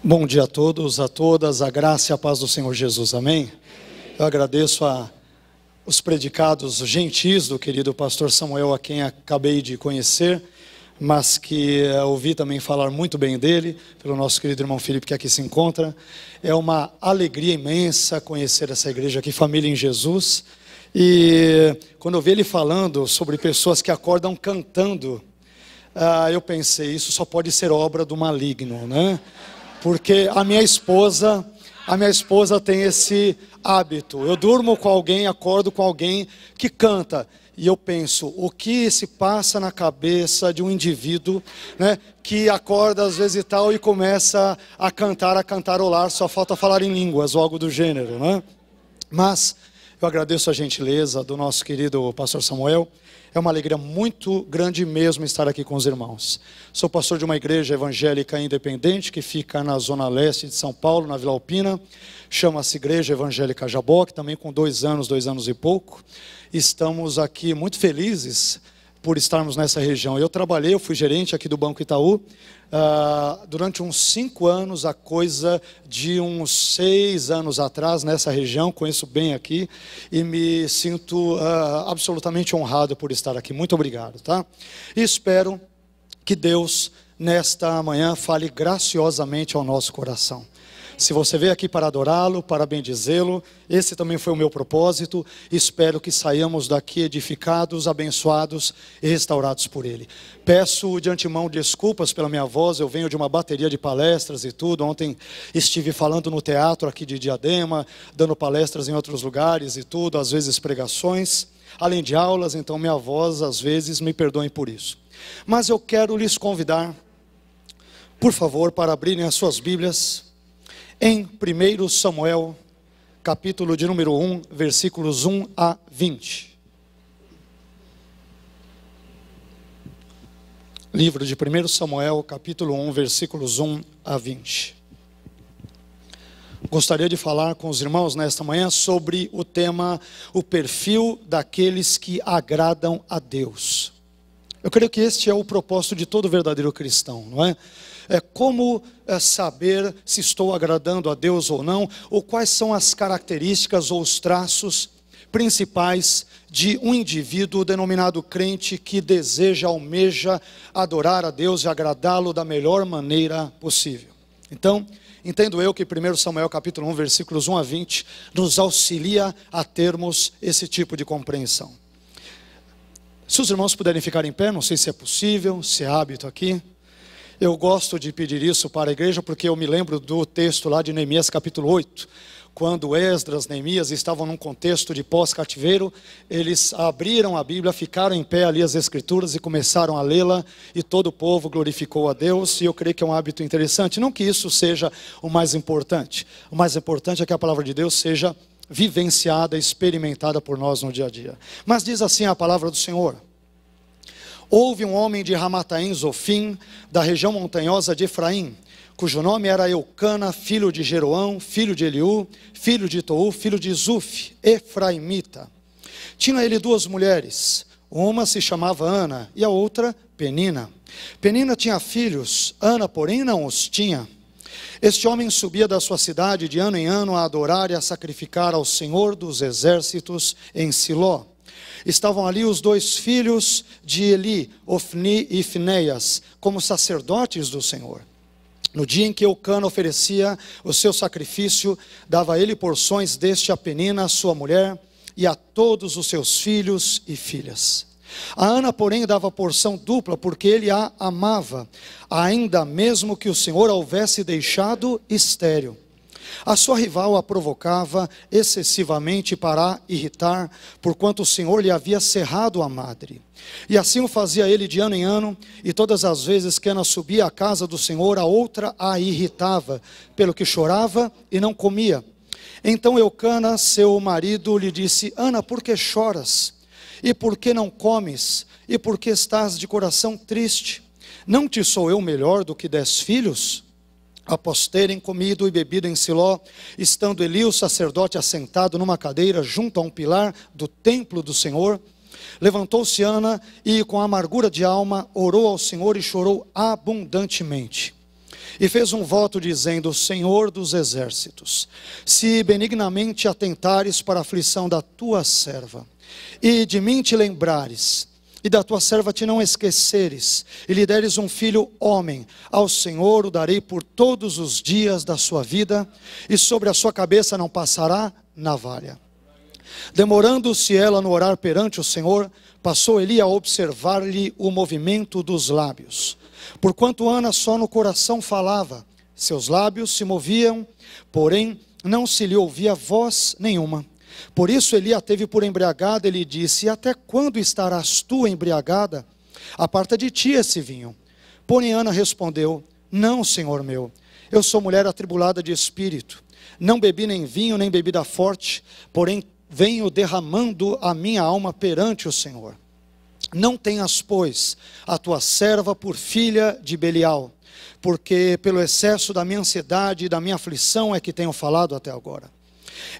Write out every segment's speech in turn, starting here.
Bom dia a todos, a todas, a graça e a paz do Senhor Jesus, amém? Eu agradeço os predicados gentis do querido pastor Samuel, a quem acabei de conhecer, mas que ouvi também falar muito bem dele, pelo nosso querido irmão Felipe que aqui se encontra. É uma alegria imensa conhecer essa igreja aqui, família em Jesus, e quando eu vi ele falando sobre pessoas que acordam cantando, eu pensei, isso só pode ser obra do maligno, né? Porque a minha esposa tem esse hábito. Eu durmo com alguém, acordo com alguém que canta. E eu penso, o que se passa na cabeça de um indivíduo, né, que acorda às vezes e tal e começa a cantarolar, só falta falar em línguas ou algo do gênero, né? Mas eu agradeço a gentileza do nosso querido pastor Samuel. É uma alegria muito grande mesmo estar aqui com os irmãos. Sou pastor de uma igreja evangélica independente que fica na zona leste de São Paulo, na Vila Alpina. Chama-se Igreja Evangélica Jaboque, também com 2 anos e pouco. Estamos aqui muito felizes por estarmos nessa região. Eu fui gerente aqui do Banco Itaú durante uns 5 anos, a coisa de uns 6 anos atrás nessa região, conheço bem aqui e me sinto absolutamente honrado por estar aqui. Muito obrigado, tá? E espero que Deus nesta manhã fale graciosamente ao nosso coração. Se você veio aqui para adorá-lo, para bendizê-lo, esse também foi o meu propósito. Espero que saiamos daqui edificados, abençoados e restaurados por Ele. Peço de antemão desculpas pela minha voz, eu venho de uma bateria de palestras e tudo. Ontem estive falando no teatro aqui de Diadema, dando palestras em outros lugares e tudo, às vezes pregações, além de aulas, então minha voz às vezes me perdoem por isso. Mas eu quero lhes convidar, por favor, para abrirem as suas Bíblias em 1 Samuel, capítulo de número 1, versículos 1 a 20. Livro de 1 Samuel, capítulo 1, versículos 1 a 20. Gostaria de falar com os irmãos nesta manhã sobre o tema, o perfil daqueles que agradam a Deus. Eu creio que este é o propósito de todo verdadeiro cristão, não é? Como saber se estou agradando a Deus ou não, ou quais são as características ou os traços principais de um indivíduo denominado crente que deseja, almeja adorar a Deus e agradá-lo da melhor maneira possível. Então, entendo eu que 1 Samuel capítulo 1, versículos 1 a 20, nos auxilia a termos esse tipo de compreensão. Se os irmãos puderem ficar em pé, não sei se é possível, se é hábito aqui. Eu gosto de pedir isso para a igreja porque eu me lembro do texto lá de Neemias capítulo 8, quando Esdras, Neemias estavam num contexto de pós-cativeiro, eles abriram a Bíblia, ficaram em pé ali as escrituras e começaram a lê-la, e todo o povo glorificou a Deus, e eu creio que é um hábito interessante. Não que isso seja o mais importante é que a palavra de Deus seja vivenciada, experimentada por nós no dia a dia. Mas diz assim a palavra do Senhor: houve um homem de Ramataim Zofim, da região montanhosa de Efraim, cujo nome era Eucana, filho de Jeroão, filho de Eliú, filho de Tou, filho de Zuf, efraimita. Tinha ele 2 mulheres, uma se chamava Ana e a outra Penina. Penina tinha filhos, Ana porém não os tinha. Este homem subia da sua cidade de ano em ano a adorar e a sacrificar ao Senhor dos exércitos em Siló. Estavam ali os 2 filhos de Eli, Ofni e Finéias, como sacerdotes do Senhor. No dia em que Eucana oferecia o seu sacrifício, dava ele porções deste a Penina, sua mulher, e a todos os seus filhos e filhas. A Ana, porém, dava porção dupla, porque ele a amava, ainda mesmo que o Senhor a houvesse deixado estéril. A sua rival a provocava excessivamente para a irritar, porquanto o Senhor lhe havia cerrado a madre. E assim o fazia ele de ano em ano, e todas as vezes que Ana subia à casa do Senhor, a outra a irritava, pelo que chorava e não comia. Então Eucana, seu marido, lhe disse: Ana, por que choras? E por que não comes? E por que estás de coração triste? Não te sou eu melhor do que 10 filhos? Após terem comido e bebido em Siló, estando Eli, o sacerdote, assentado numa cadeira junto a um pilar do templo do Senhor, levantou-se Ana e, com amargura de alma, orou ao Senhor e chorou abundantemente. E fez um voto dizendo: Senhor dos exércitos, se benignamente atentares para a aflição da tua serva, e de mim te lembrares, e da tua serva te não esqueceres, e lhe deres um filho homem, ao Senhor o darei por todos os dias da sua vida, e sobre a sua cabeça não passará navalha. Demorando-se ela no orar perante o Senhor, passou Eli a observar-lhe o movimento dos lábios. Porquanto Ana só no coração falava, seus lábios se moviam, porém não se lhe ouvia voz nenhuma. Por isso Eli a teve por embriagada e lhe disse: até quando estarás tu embriagada? Aparta de ti esse vinho. Porém Ana respondeu: não, Senhor meu, eu sou mulher atribulada de espírito. Não bebi nem vinho, nem bebida forte, porém venho derramando a minha alma perante o Senhor. Não tenhas, pois, a tua serva por filha de Belial, porque pelo excesso da minha ansiedade e da minha aflição é que tenho falado até agora.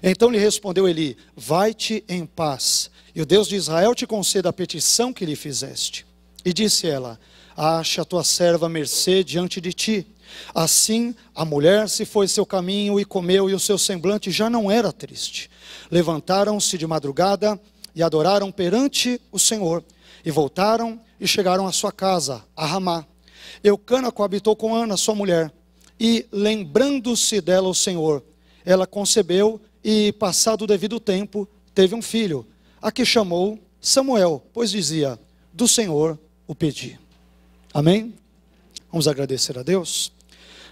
Então lhe respondeu Eli: vai-te em paz, e o Deus de Israel te conceda a petição que lhe fizeste. E disse ela: ache a tua serva mercê diante de ti. Assim a mulher se foi seu caminho e comeu, e o seu semblante já não era triste. Levantaram-se de madrugada e adoraram perante o Senhor, e voltaram e chegaram à sua casa, a Ramá. Eucana coabitou com Ana, sua mulher, e lembrando-se dela o Senhor, ela concebeu e, passado o devido tempo, teve um filho, a que chamou Samuel, pois dizia: do Senhor o pedi. Amém? Vamos agradecer a Deus.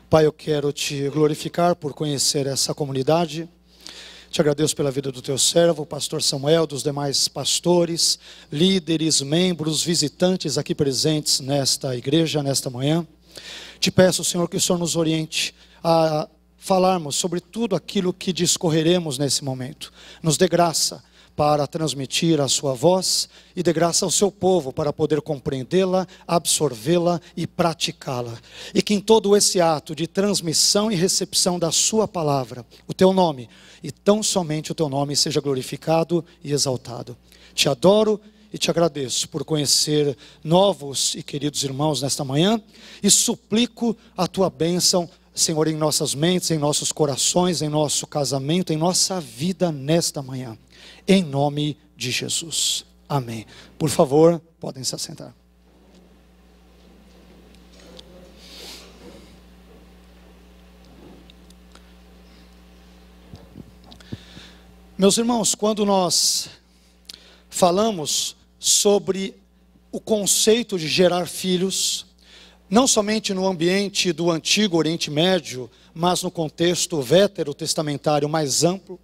Pai, eu quero te glorificar por conhecer essa comunidade. Te agradeço pela vida do teu servo, o pastor Samuel, dos demais pastores, líderes, membros, visitantes aqui presentes nesta igreja, nesta manhã. Te peço, Senhor, que o Senhor nos oriente a falarmos sobre tudo aquilo que discorreremos nesse momento. Nos dê graça para transmitir a sua voz e dê graça ao seu povo para poder compreendê-la, absorvê-la e praticá-la. E que em todo esse ato de transmissão e recepção da sua palavra, o teu nome, e tão somente o teu nome, seja glorificado e exaltado. Te adoro e te agradeço por conhecer novos e queridos irmãos nesta manhã, e suplico a tua bênção, Senhor, em nossas mentes, em nossos corações, em nosso casamento, em nossa vida nesta manhã. Em nome de Jesus. Amém. Por favor, podem se assentar. Meus irmãos, quando nós falamos sobre o conceito de gerar filhos, não somente no ambiente do antigo Oriente Médio, mas no contexto veterotestamentário mais amplo,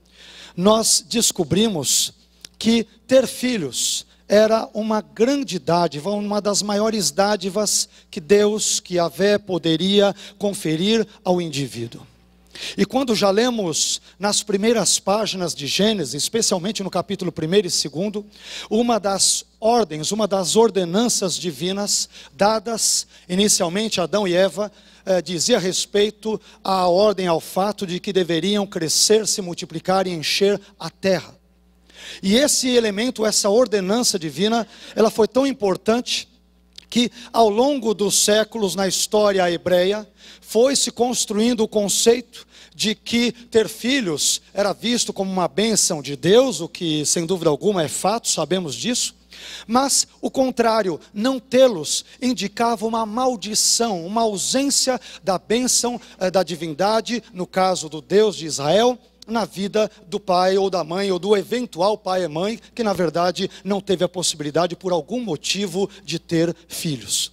nós descobrimos que ter filhos era uma grande dádiva, uma das maiores dádivas que Deus, que Yahvé, poderia conferir ao indivíduo. E quando já lemos nas primeiras páginas de Gênesis, especialmente no capítulo 1 e 2, uma das ordens, uma das ordenanças divinas dadas inicialmente a Adão e Eva, dizia respeito à ordem, ao fato de que deveriam crescer, se multiplicar e encher a terra. E esse elemento, essa ordenança divina, ela foi tão importante que ao longo dos séculos na história hebreia, foi se construindo o conceito de que ter filhos era visto como uma bênção de Deus, o que sem dúvida alguma é fato, sabemos disso. Mas o contrário, não tê-los, indicava uma maldição, uma ausência da bênção da divindade, no caso do Deus de Israel, na vida do pai ou da mãe, ou do eventual pai e mãe, que na verdade não teve a possibilidade por algum motivo de ter filhos.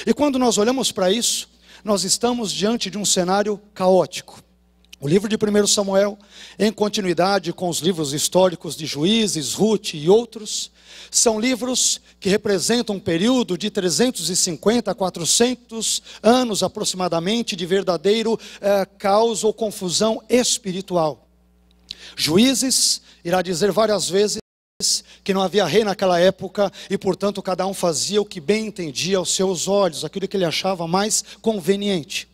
E quando nós olhamos para isso, nós estamos diante de um cenário caótico. O livro de 1 Samuel, em continuidade com os livros históricos de Juízes, Ruth e outros, são livros que representam um período de 350 a 400 anos aproximadamente de verdadeiro caos ou confusão espiritual. Juízes irá dizer várias vezes que não havia rei naquela época e, portanto, cada um fazia o que bem entendia aos seus olhos, aquilo que ele achava mais conveniente.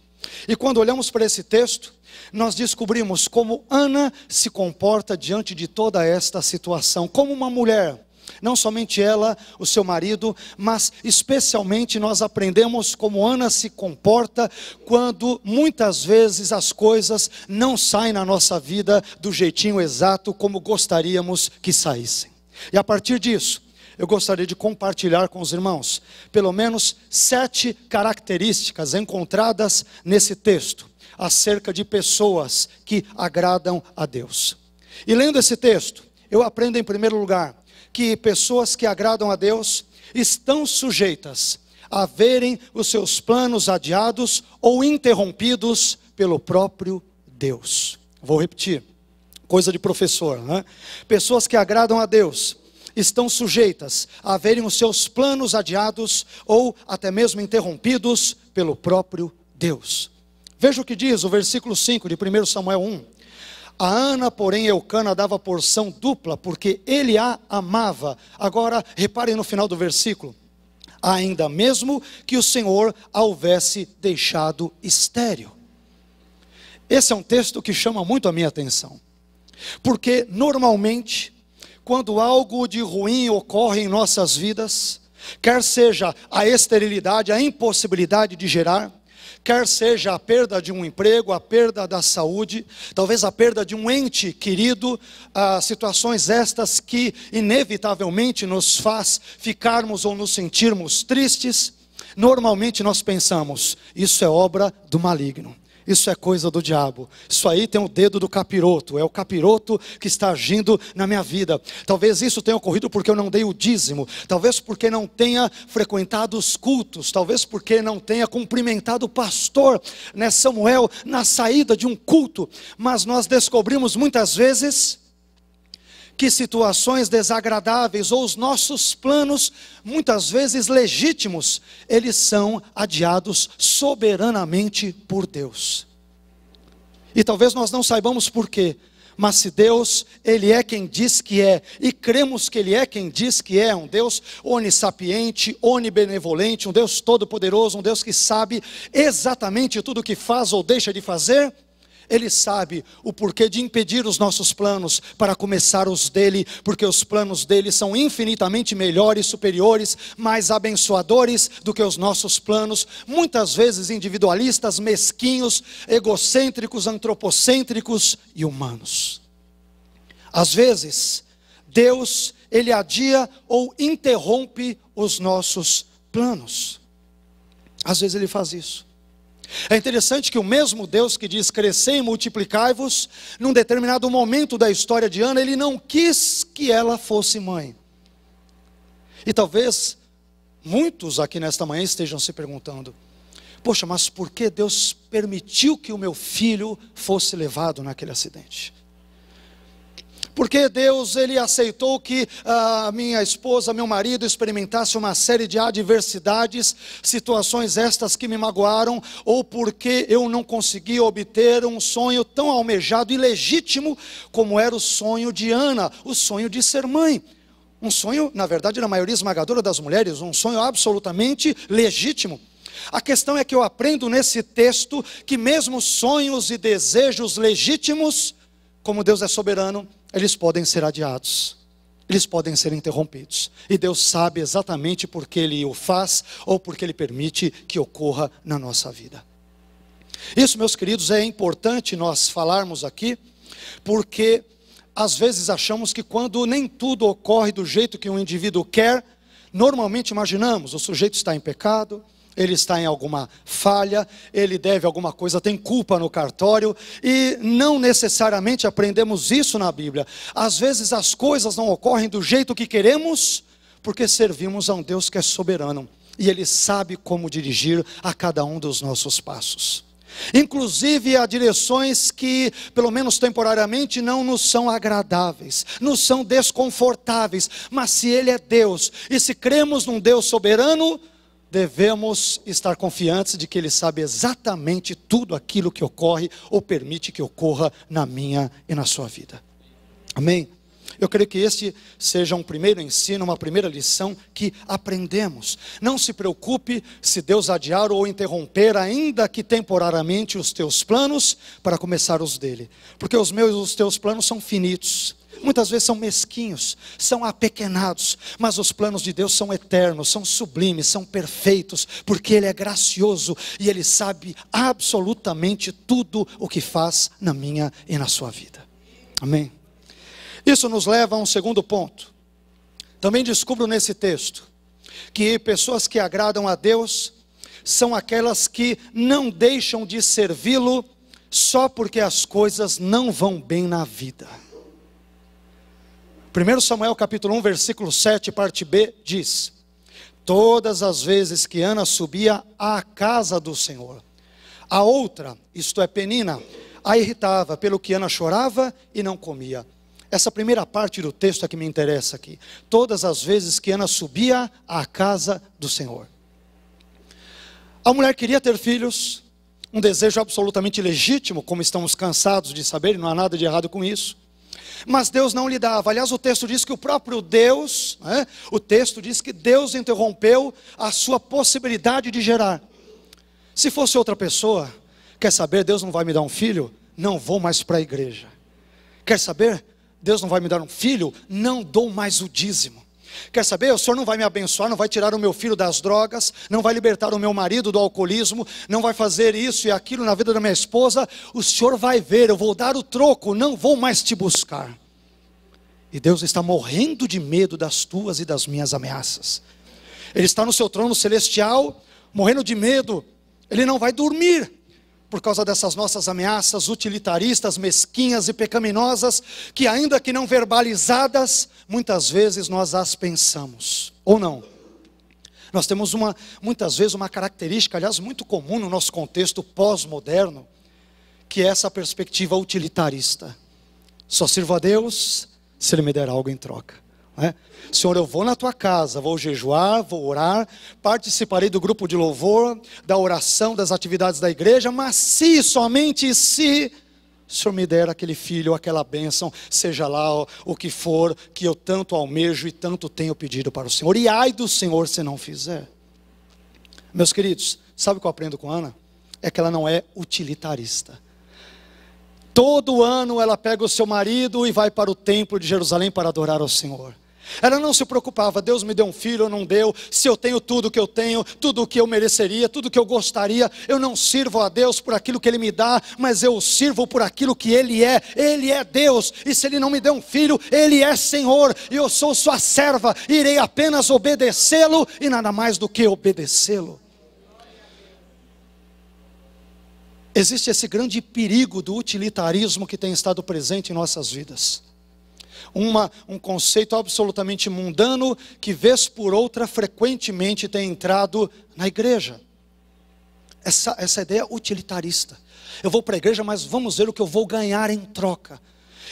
E quando olhamos para esse texto, nós descobrimos como Ana se comporta diante de toda esta situação, como uma mulher Não somente ela, o seu marido, mas especialmente nós aprendemos como Ana se comporta quando muitas vezes as coisas não saem na nossa vida do jeitinho exato como gostaríamos que saíssem. E a partir disso, eu gostaria de compartilhar com os irmãos pelo menos 7 características encontradas nesse texto acerca de pessoas que agradam a Deus. E lendo esse texto, eu aprendo em primeiro lugar que pessoas que agradam a Deus estão sujeitas a verem os seus planos adiados ou interrompidos pelo próprio Deus. Vou repetir, coisa de professor, né? Pessoas que agradam a Deus estão sujeitas a verem os seus planos adiados ou até mesmo interrompidos pelo próprio Deus. Veja o que diz o versículo 5 de 1 Samuel 1. A Ana, porém, Eucana dava porção dupla, porque ele a amava. Agora, reparem no final do versículo. Ainda mesmo que o Senhor a houvesse deixado estéril. Esse é um texto que chama muito a minha atenção. Porque, normalmente, quando algo de ruim ocorre em nossas vidas, quer seja a esterilidade, a impossibilidade de gerar, quer seja a perda de um emprego, a perda da saúde, talvez a perda de um ente querido, situações estas que inevitavelmente nos faz ficarmos ou nos sentirmos tristes, normalmente nós pensamos, isso é obra do maligno. Isso é coisa do diabo. Isso aí tem o dedo do capiroto. É o capiroto que está agindo na minha vida. Talvez isso tenha ocorrido porque eu não dei o dízimo. Talvez porque não tenha frequentado os cultos. Talvez porque não tenha cumprimentado o pastor, né, Samuel, na saída de um culto. Mas nós descobrimos muitas vezes que situações desagradáveis ou os nossos planos, muitas vezes legítimos, eles são adiados soberanamente por Deus. E talvez nós não saibamos por quê, mas se Deus, Ele é quem diz que é, e cremos que Ele é quem diz que é, um Deus onissapiente, onibenevolente, um Deus todo-poderoso, um Deus que sabe exatamente tudo o que faz ou deixa de fazer, Ele sabe o porquê de impedir os nossos planos para começar os dele, porque os planos dele são infinitamente melhores, superiores, mais abençoadores do que os nossos planos, muitas vezes individualistas, mesquinhos, egocêntricos, antropocêntricos e humanos. Às vezes, Deus, Ele adia ou interrompe os nossos planos. Às vezes Ele faz isso. É interessante que o mesmo Deus que diz crescei e multiplicai-vos, num determinado momento da história de Ana, Ele não quis que ela fosse mãe. E talvez muitos aqui nesta manhã estejam se perguntando, poxa, mas por que Deus permitiu que o meu filho fosse levado naquele acidente? Porque Deus, Ele aceitou que a minha esposa, meu marido experimentasse uma série de adversidades, situações estas que me magoaram, ou porque eu não consegui obter um sonho tão almejado e legítimo como era o sonho de Ana, o sonho de ser mãe. Um sonho, na verdade, na maioria esmagadora das mulheres, um sonho absolutamente legítimo. A questão é que eu aprendo nesse texto que mesmo sonhos e desejos legítimos, como Deus é soberano, eles podem ser adiados, eles podem ser interrompidos. E Deus sabe exatamente por que Ele o faz, ou porque Ele permite que ocorra na nossa vida. Isso, meus queridos, é importante nós falarmos aqui, porque às vezes achamos que quando nem tudo ocorre do jeito que um indivíduo quer, normalmente imaginamos, o sujeito está em pecado, ele está em alguma falha, ele deve alguma coisa, tem culpa no cartório, e não necessariamente aprendemos isso na Bíblia. Às vezes as coisas não ocorrem do jeito que queremos, porque servimos a um Deus que é soberano, e Ele sabe como dirigir a cada um dos nossos passos. Inclusive há direções que, pelo menos temporariamente, não nos são agradáveis, nos são desconfortáveis, mas se Ele é Deus, e se cremos num Deus soberano, devemos estar confiantes de que Ele sabe exatamente tudo aquilo que ocorre ou permite que ocorra na minha e na sua vida. Amém? Eu creio que este seja um primeiro ensino, uma primeira lição que aprendemos. Não se preocupe se Deus adiar ou interromper, ainda que temporariamente, os teus planos para começar os dele. Porque os meus e os teus planos são finitos. Muitas vezes são mesquinhos, são apequenados, mas os planos de Deus são eternos, são sublimes, são perfeitos, porque Ele é gracioso e Ele sabe absolutamente tudo o que faz na minha e na sua vida. Amém? Isso nos leva a um segundo ponto. Também descubro nesse texto que pessoas que agradam a Deus são aquelas que não deixam de servi-lo só porque as coisas não vão bem na vida. 1 Samuel capítulo 1, versículo 7, parte B, diz: todas as vezes que Ana subia à casa do Senhor, a outra, isto é Penina, a irritava, pelo que Ana chorava e não comia. Essa primeira parte do texto é que me interessa aqui. Todas as vezes que Ana subia à casa do Senhor. A mulher queria ter filhos, um desejo absolutamente legítimo, como estamos cansados de saber, e não há nada de errado com isso. Mas Deus não lhe dava. Aliás, o texto diz que o próprio Deus, o texto diz que Deus interrompeu a sua possibilidade de gerar. Se fosse outra pessoa, quer saber, Deus não vai me dar um filho? Não vou mais para a igreja. Quer saber? Deus não vai me dar um filho? Não dou mais o dízimo. Quer saber? O Senhor não vai me abençoar, não vai tirar o meu filho das drogas, não vai libertar o meu marido do alcoolismo, não vai fazer isso e aquilo na vida da minha esposa. O Senhor vai ver, eu vou dar o troco, não vou mais te buscar. E Deus está morrendo de medo das tuas e das minhas ameaças. Ele está no seu trono celestial, morrendo de medo. Ele não vai dormir por causa dessas nossas ameaças utilitaristas, mesquinhas e pecaminosas, que ainda que não verbalizadas, muitas vezes nós as pensamos, ou não. Nós temos muitas vezes uma característica, aliás, muito comum no nosso contexto pós-moderno, que é essa perspectiva utilitarista. Só sirvo a Deus se Ele me der algo em troca. Senhor, eu vou na tua casa, vou jejuar, vou orar, participarei do grupo de louvor, da oração, das atividades da igreja, mas se, somente se, o Senhor me der aquele filho, aquela bênção, seja lá o que for, que eu tanto almejo e tanto tenho pedido para o Senhor. E ai do Senhor se não fizer. Meus queridos, sabe o que eu aprendo com Ana? É que ela não é utilitarista. Todo ano ela pega o seu marido e vai para o templo de Jerusalém para adorar ao Senhor. Ela não se preocupava, Deus me deu um filho ou não deu, se eu tenho tudo que eu tenho, tudo o que eu mereceria, tudo o que eu gostaria. Eu não sirvo a Deus por aquilo que Ele me dá, mas eu sirvo por aquilo que Ele é Deus, e se Ele não me der um filho, Ele é Senhor, e eu sou sua serva, irei apenas obedecê-lo, e nada mais do que obedecê-lo. Existe esse grande perigo do utilitarismo que tem estado presente em nossas vidas. Um conceito absolutamente mundano que vez por outra frequentemente tem entrado na igreja. Essa ideia utilitarista. Eu vou para a igreja, mas vamos ver o que eu vou ganhar em troca.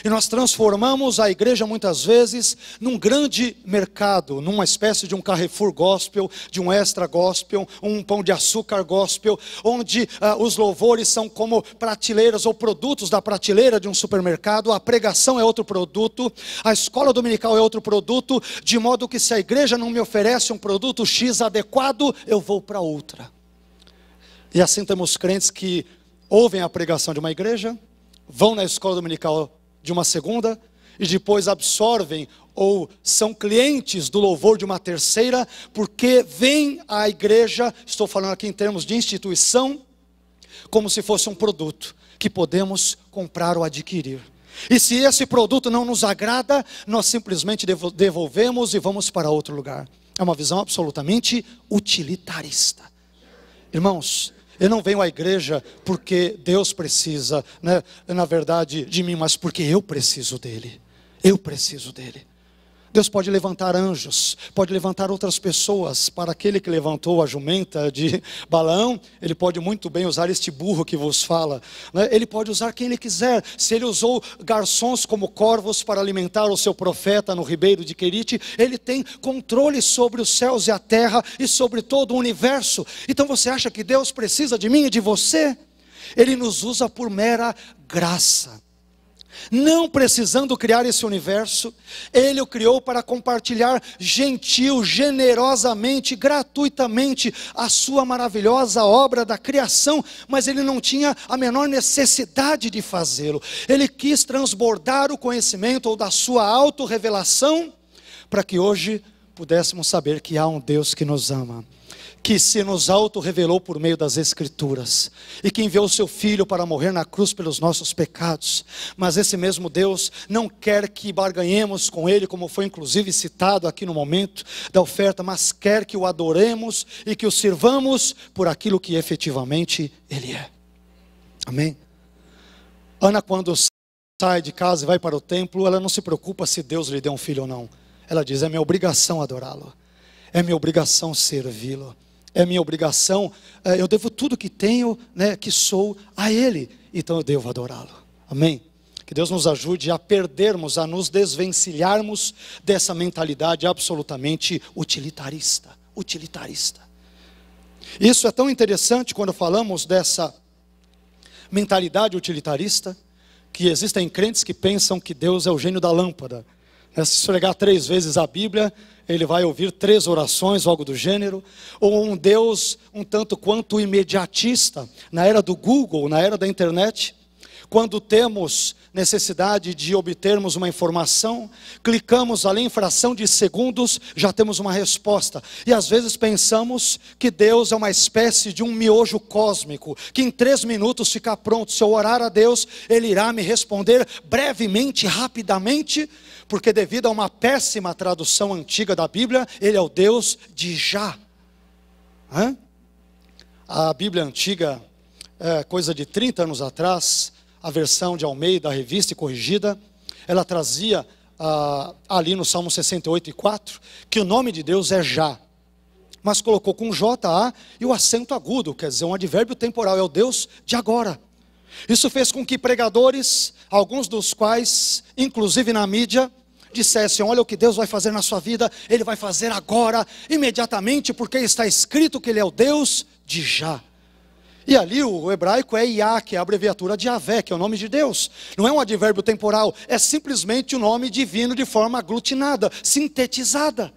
E nós transformamos a igreja muitas vezes num grande mercado, numa espécie de um Carrefour gospel, de um Extra gospel, um Pão de Açúcar gospel, onde os louvores são como prateleiras ou produtos da prateleira de um supermercado, a pregação é outro produto, a escola dominical é outro produto, de modo que se a igreja não me oferece um produto X adequado, eu vou para outra. E assim temos crentes que ouvem a pregação de uma igreja, vão na escola dominical de uma segunda, e depois absorvem ou são clientes do louvor de uma terceira, porque vêm à igreja, estou falando aqui em termos de instituição, como se fosse um produto que podemos comprar ou adquirir. E se esse produto não nos agrada, nós simplesmente devolvemos e vamos para outro lugar. É uma visão absolutamente utilitarista. Irmãos, eu não venho à igreja porque Deus precisa, na verdade, de mim, mas porque eu preciso dEle. Eu preciso dEle. Deus pode levantar anjos, pode levantar outras pessoas. Para aquele que levantou a jumenta de Balaão, Ele pode muito bem usar este burro que vos fala, Ele pode usar quem Ele quiser. Se Ele usou garçons como corvos para alimentar o seu profeta no ribeiro de Querite, Ele tem controle sobre os céus e a terra e sobre todo o universo. Então você acha que Deus precisa de mim e de você? Ele nos usa por mera graça. Não precisando criar esse universo, Ele o criou para compartilhar gentil, generosamente, gratuitamente a sua maravilhosa obra da criação, mas Ele não tinha a menor necessidade de fazê-lo. Ele quis transbordar o conhecimento ou da sua autorrevelação, para que hoje pudéssemos saber que há um Deus que nos ama, que se nos auto-revelou por meio das Escrituras, e que enviou o seu Filho para morrer na cruz pelos nossos pecados. Mas esse mesmo Deus não quer que barganhemos com Ele, como foi inclusive citado aqui no momento da oferta, mas quer que o adoremos e que o sirvamos por aquilo que efetivamente Ele é. Amém? Ana, quando sai de casa e vai para o templo, ela não se preocupa se Deus lhe deu um filho ou não. Ela diz: é minha obrigação adorá-lo, é minha obrigação servi-lo, é minha obrigação, eu devo tudo que tenho, né, que sou, a Ele, então eu devo adorá-lo. Amém? Que Deus nos ajude a perdermos, a nos desvencilharmos dessa mentalidade absolutamente utilitarista. Isso é tão interessante quando falamos dessa mentalidade utilitarista, que existem crentes que pensam que Deus é o gênio da lâmpada. Se esfregar 3 vezes a Bíblia, ele vai ouvir 3 orações, algo do gênero. Ou um Deus um tanto quanto imediatista. Na era do Google, na era da internet, quando temos necessidade de obtermos uma informação, clicamos ali em fração de segundos, já temos uma resposta. E às vezes pensamos que Deus é uma espécie de um miojo cósmico, que em 3 minutos fica pronto. Se eu orar a Deus, Ele irá me responder brevemente, rapidamente, porque devido a uma péssima tradução antiga da Bíblia, Ele é o Deus de já. A Bíblia antiga, coisa de 30 anos atrás, a versão de Almeida, a revista e corrigida, ela trazia ali no Salmo 68:4, que o nome de Deus é já, mas colocou com J-A e o acento agudo, quer dizer, um advérbio temporal, é o Deus de agora. Isso fez com que pregadores, alguns dos quais, inclusive na mídia, dissessem: olha o que Deus vai fazer na sua vida, Ele vai fazer agora, imediatamente, porque está escrito que Ele é o Deus de já. E ali o hebraico é Yah, que é a abreviatura de Yahvé, que é o nome de Deus. Não é um advérbio temporal, é simplesmente o nome divino de forma aglutinada, sintetizada.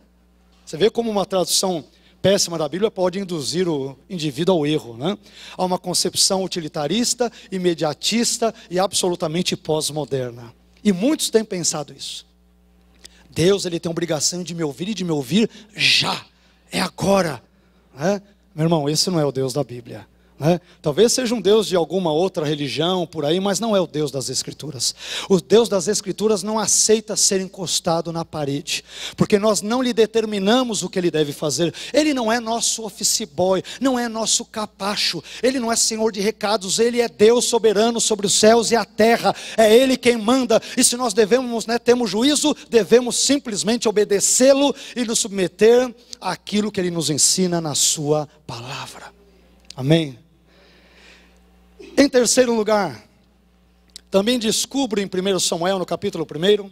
Você vê como uma tradução péssima da Bíblia pode induzir o indivíduo ao erro, né? A uma concepção utilitarista, imediatista e absolutamente pós-moderna. E muitos têm pensado isso. Deus, Ele tem a obrigação de me ouvir e de me ouvir já, é agora, né? Meu irmão, esse não é o Deus da Bíblia. Talvez seja um Deus de alguma outra religião por aí, mas não é o Deus das Escrituras. O Deus das Escrituras não aceita ser encostado na parede, porque nós não lhe determinamos o que Ele deve fazer. Ele não é nosso office boy, não é nosso capacho, Ele não é senhor de recados, Ele é Deus soberano sobre os céus e a terra, é Ele quem manda. E se nós devemos, temos juízo, devemos simplesmente obedecê-lo e nos submeter àquilo que Ele nos ensina na sua palavra. Amém? Em terceiro lugar, também descubro em 1 Samuel, no capítulo 1,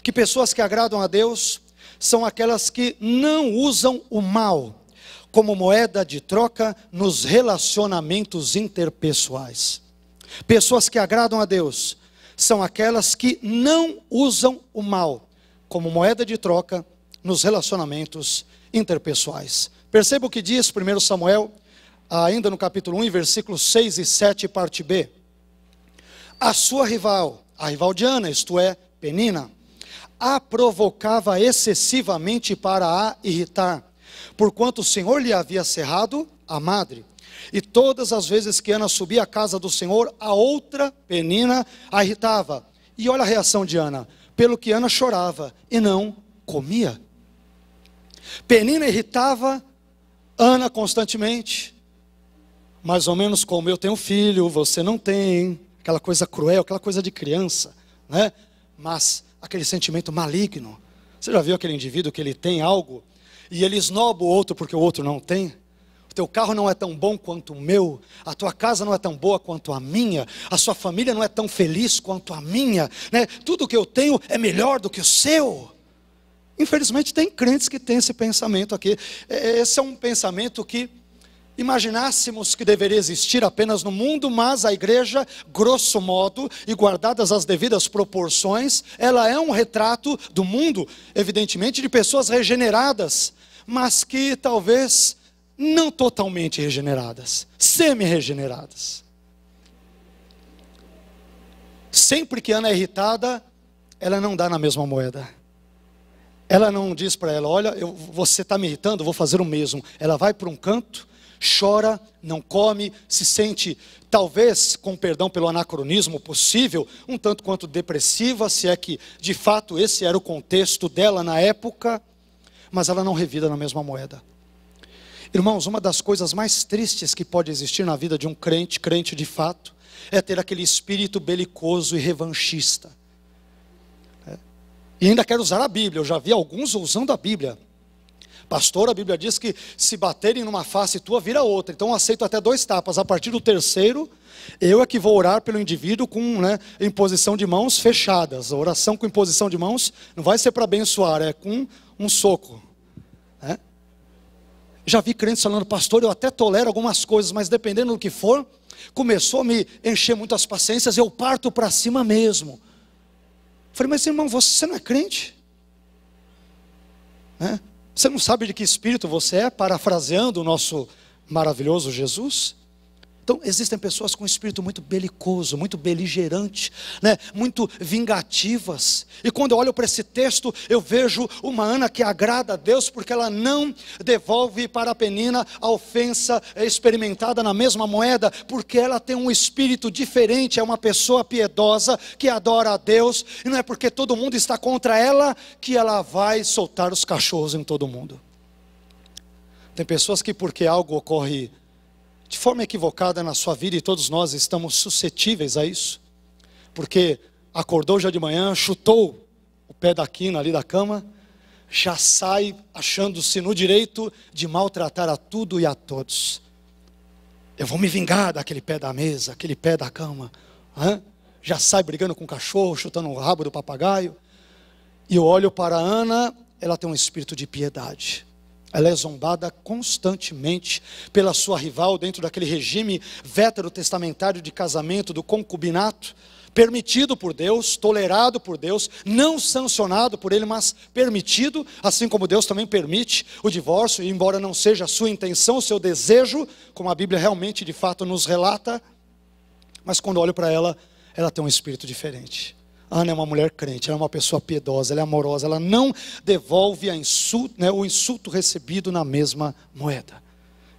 que pessoas que agradam a Deus são aquelas que não usam o mal como moeda de troca nos relacionamentos interpessoais. Pessoas que agradam a Deus são aquelas que não usam o mal como moeda de troca nos relacionamentos interpessoais. Perceba o que diz 1 Samuel, ainda no capítulo 1, versículos 6 e 7, parte B. A sua rival, a rival de Ana, isto é, Penina, a provocava excessivamente para a irritar, porquanto o Senhor lhe havia cerrado a madre. E todas as vezes que Ana subia à casa do Senhor, a outra Penina a irritava. E olha a reação de Ana: pelo que Ana chorava e não comia. Penina irritava Ana constantemente, mais ou menos como: eu tenho filho, você não tem, aquela coisa cruel, aquela coisa de criança, né? Mas aquele sentimento maligno. Você já viu aquele indivíduo que ele tem algo e ele esnoba o outro porque o outro não tem? O teu carro não é tão bom quanto o meu, a tua casa não é tão boa quanto a minha, a sua família não é tão feliz quanto a minha, né? Tudo que eu tenho é melhor do que o seu. Infelizmente tem crentes que têm esse pensamento aqui. Esse é um pensamento que imaginássemos que deveria existir apenas no mundo, mas a igreja, grosso modo, e guardadas as devidas proporções, ela é um retrato do mundo, evidentemente, de pessoas regeneradas, mas que talvez não totalmente regeneradas, semi-regeneradas. Sempre que Ana é irritada, ela não dá na mesma moeda. Ela não diz para ela, olha, você está me irritando, eu vou fazer o mesmo. Ela vai para um canto, chora, não come, se sente, talvez, com perdão pelo anacronismo possível, um tanto quanto depressiva, se é que de fato esse era o contexto dela na época, mas ela não revida na mesma moeda. Irmãos, uma das coisas mais tristes que pode existir na vida de um crente, crente de fato, é ter aquele espírito belicoso e revanchista. E ainda quero usar a Bíblia, eu já vi alguns usando a Bíblia. Pastor, a Bíblia diz que se baterem numa face tua, vira outra. Então eu aceito até 2 tapas. A partir do terceiro, eu é que vou orar pelo indivíduo com imposição de mãos fechadas. A oração com imposição de mãos não vai ser para abençoar, é com um soco. Já vi crentes falando, pastor, eu até tolero algumas coisas, mas dependendo do que for, começou a me encher muito as paciências, eu parto para cima mesmo. Falei, mas irmão, você não é crente? Você não sabe de que espírito você é? Parafraseando o nosso maravilhoso Jesus. Então existem pessoas com um espírito muito belicoso, muito beligerante, muito vingativas. E quando eu olho para esse texto, eu vejo uma Ana que agrada a Deus, porque ela não devolve para a Penina a ofensa experimentada na mesma moeda, porque ela tem um espírito diferente, é uma pessoa piedosa, que adora a Deus, e não é porque todo mundo está contra ela, que ela vai soltar os cachorros em todo mundo. Tem pessoas que porque algo ocorre de forma equivocada na sua vida, e todos nós estamos suscetíveis a isso, porque acordou já de manhã, chutou o pé da quina ali da cama, já sai achando-se no direito de maltratar a tudo e a todos. Eu vou me vingar daquele pé da mesa, aquele pé da cama. Já sai brigando com o cachorro, chutando o rabo do papagaio. E eu olho para a Ana, ela tem um espírito de piedade. Ela é zombada constantemente pela sua rival dentro daquele regime veterotestamentário de casamento, do concubinato, permitido por Deus, tolerado por Deus, não sancionado por Ele, mas permitido, assim como Deus também permite o divórcio, e embora não seja a sua intenção, o seu desejo, como a Bíblia realmente de fato nos relata, mas quando olho para ela, ela tem um espírito diferente. Ana é uma mulher crente, ela é uma pessoa piedosa, ela é amorosa, ela não devolve o insulto recebido na mesma moeda.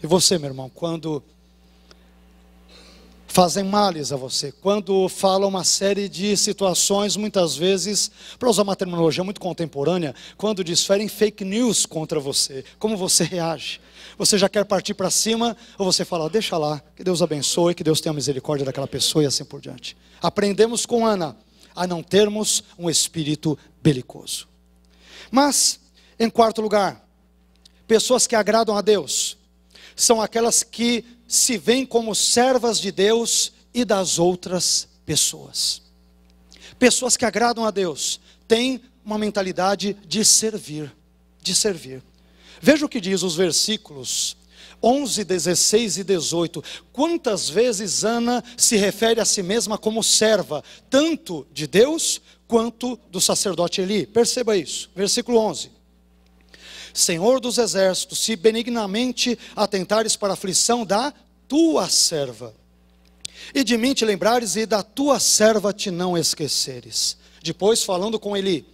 E você, meu irmão, quando fazem males a você, quando falam uma série de situações, muitas vezes, para usar uma terminologia muito contemporânea, quando desferem fake news contra você, como você reage? Você já quer partir para cima, ou você fala, deixa lá, que Deus abençoe, que Deus tenha misericórdia daquela pessoa e assim por diante. Aprendemos com Ana a não termos um espírito belicoso. Mas, em quarto lugar, pessoas que agradam a Deus são aquelas que se veem como servas de Deus e das outras pessoas. Pessoas que agradam a Deus têm uma mentalidade de servir, Veja o que diz os versículos 11, 16 e 18. Quantas vezes Ana se refere a si mesma como serva, tanto de Deus quanto do sacerdote Eli. Perceba isso, versículo 11. Senhor dos exércitos, se benignamente atentares para a aflição da tua serva, e de mim te lembrares, e da tua serva te não esqueceres. Depois falando com Eli,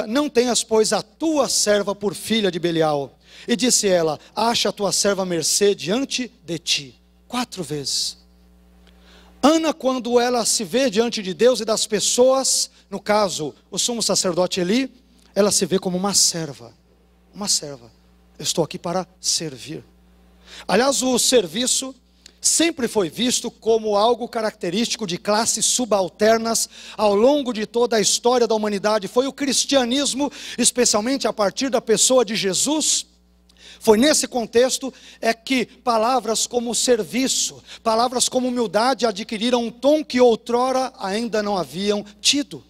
não tenhas pois a tua serva por filha de Belial. E disse ela, acha a tua serva mercê diante de ti. 4 vezes. Ana, quando ela se vê diante de Deus e das pessoas, no caso, o sumo sacerdote Eli, ela se vê como uma serva. Uma serva. Eu estou aqui para servir. Aliás, o serviço sempre foi visto como algo característico de classes subalternas ao longo de toda a história da humanidade. Foi o cristianismo, especialmente a partir da pessoa de Jesus. Foi nesse contexto que palavras como serviço, palavras como humildade adquiriram um tom que outrora ainda não haviam tido.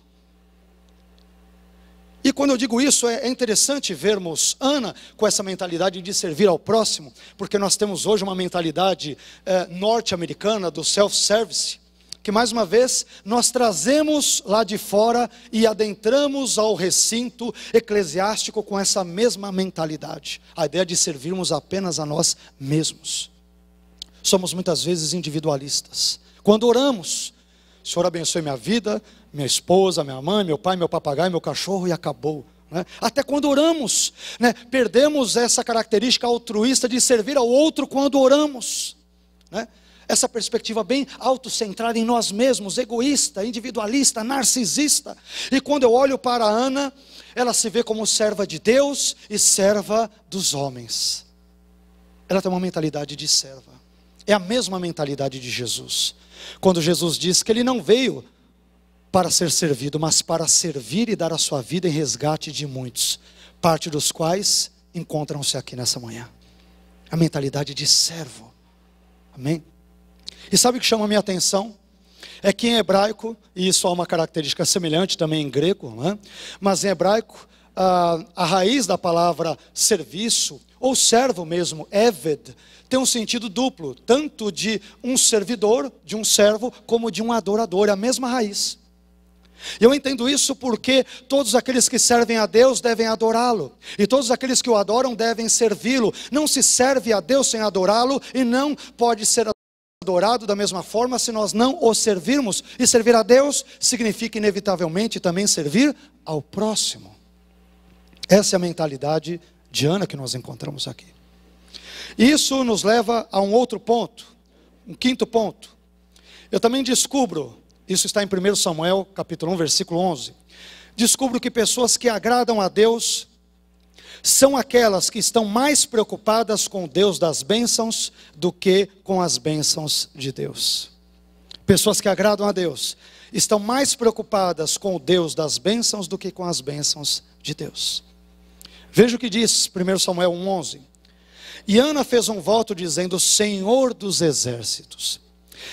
E quando eu digo isso, é interessante vermos Ana com essa mentalidade de servir ao próximo, porque nós temos hoje uma mentalidade norte-americana do self-service, que mais uma vez nós trazemos lá de fora e adentramos ao recinto eclesiástico com essa mesma mentalidade, a ideia de servirmos apenas a nós mesmos. Somos muitas vezes individualistas. Quando oramos, Senhor abençoe minha vida, minha esposa, minha mãe, meu pai, meu papagaio, meu cachorro, e acabou, né? Até quando oramos, né, perdemos essa característica altruísta de servir ao outro quando oramos, né? Essa perspectiva bem autocentrada em nós mesmos, egoísta, individualista, narcisista. E quando eu olho para Ana, ela se vê como serva de Deus e serva dos homens. Ela tem uma mentalidade de serva. É a mesma mentalidade de Jesus. Quando Jesus diz que Ele não veio para ser servido, mas para servir e dar a sua vida em resgate de muitos, parte dos quais encontram-se aqui nessa manhã. A mentalidade de servo. Amém? E sabe o que chama a minha atenção? É que em hebraico, e isso há uma característica semelhante também em grego, né? Mas em hebraico, a raiz da palavra serviço, ou servo mesmo, eved, tem um sentido duplo, tanto de um servidor, de um servo, como de um adorador, é a mesma raiz. E eu entendo isso porque todos aqueles que servem a Deus devem adorá-lo, e todos aqueles que o adoram devem servi-lo. Não se serve a Deus sem adorá-lo, e não pode ser adorado da mesma forma se nós não o servirmos. E servir a Deus significa inevitavelmente também servir ao próximo. Essa é a mentalidade de Ana que nós encontramos aqui. Isso nos leva a um outro ponto, um quinto ponto. Eu também descubro, isso está em 1 Samuel capítulo 1 versículo 11, descubro que pessoas que agradam a Deus são aquelas que estão mais preocupadas com o Deus das bênçãos do que com as bênçãos de Deus. Pessoas que agradam a Deus estão mais preocupadas com o Deus das bênçãos do que com as bênçãos de Deus. Veja o que diz 1 Samuel 1:11. E Ana fez um voto dizendo: Senhor dos exércitos,